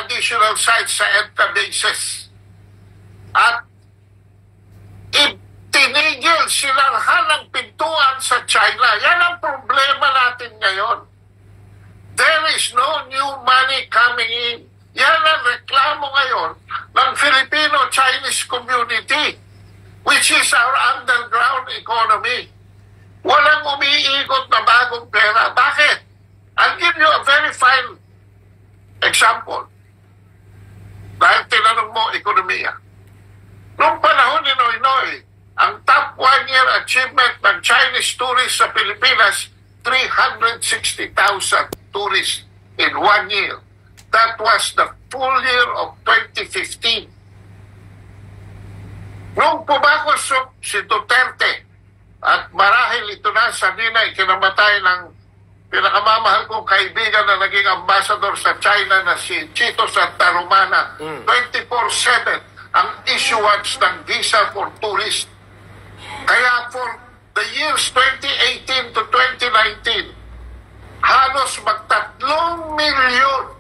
additional sites sa EDCA bases. At tinigil, sinarhan ng pintuan sa China. Yan ang problema natin ngayon. There is no new money coming in. Yan ang reklamo ngayon ng Filipino-Chinese community, which is our underground economy. Walang umiikot na bagong pera. Bakit? I'll give you a very fine example. Dahil tinanong mo ekonomiya. Noong panahon ni Noynoy, ang top one-year achievement ng Chinese tourists sa Pilipinas, 360,000 tourists in 1 year. That was the full year of 2015. Nung pumakosok si Duterte, at marahil ito na sa nina ikinamatay ng pinakamamahal kong kaibigan na naging ambassador sa China na si Chito Santarumana, 24/7 ang issuance ng visa for tourists. Kaya for the years 2018 to 2019, halos mag-3 milyon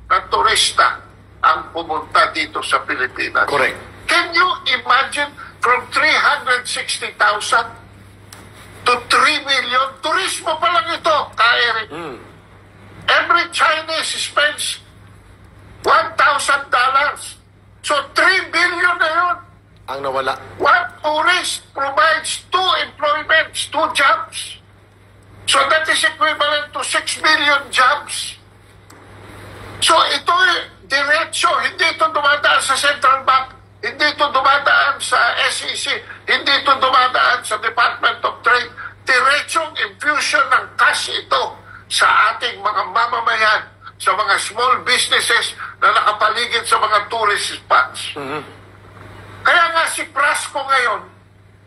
na turista ang pumunta dito sa Pilipinas. Correct. Can you imagine from 360,000 to 3 million? Turismo pa lang ito, Eric. Every Chinese spends $1,000. So 3 billion na yun. Ang nawala. One tourist provides 2 employments, 2 jobs. So that is equivalent to 6 million jobs. So ito diretso, hindi ito dumadaan sa Central Bank, hindi ito dumadaan sa SEC, hindi ito dumadaan sa Department of Trade. Diretsong infusion ng cash ito sa ating mga mamamayan, sa mga small businesses na nakapaligid sa mga tourist spots. Kaya nga si Prasco ngayon,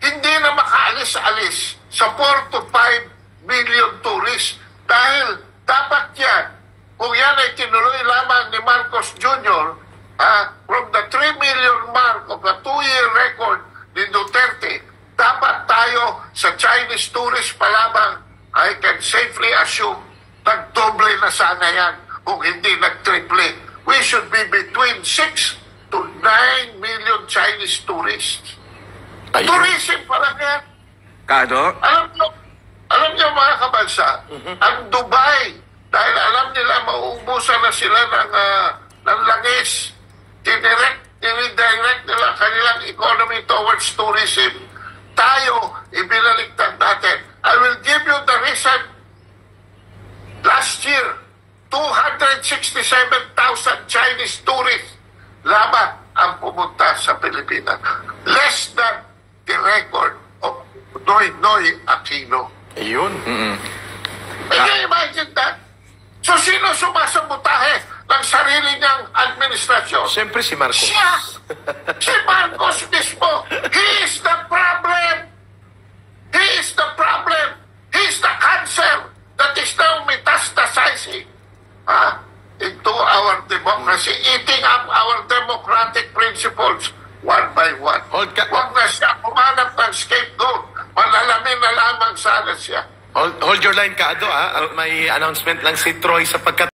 hindi na makaalis-alis sa 4 to 5 million tourists dahil dapat yan, kung yan ay tinuloy lamang ni Marcos Jr., from the 3 million mark of the 2-year record ni Duterte, dapat tayo sa Chinese tourist pa lamang, I can safely assume, nagdoble na sana yan kung hindi nagtriple. We should be between 6 to 9 million Chinese tourists. Ayun. Tourism pa lang yan. Kado? Alam niyo mga kabansa, ang Dubai, dahil alam nila mauubusan na sila ng langis, tiniredirect nila kanilang economy towards tourism. Tayo, ibinaliktad natin. I will give you the recent last year, 267,000 Chinese tourists lamang ang pumunta sa Pilipinas. Less than the record of Noynoy Aquino. Ayun. Can you imagine that? So sino sumasabotahe ng sarili niyang administrasyon? Siyempre si Marcos. Siya! Si Marcos mismo! He is the problem! He is the problem! He is the cancer that is now metastasizing into our democracy, eating up our democratic principles one by one. Huwag na siya kumanap ng scapegoat. Malalamin na lamang sana siya. Hold your line, Kado. May announcement lang si Troy sapagkat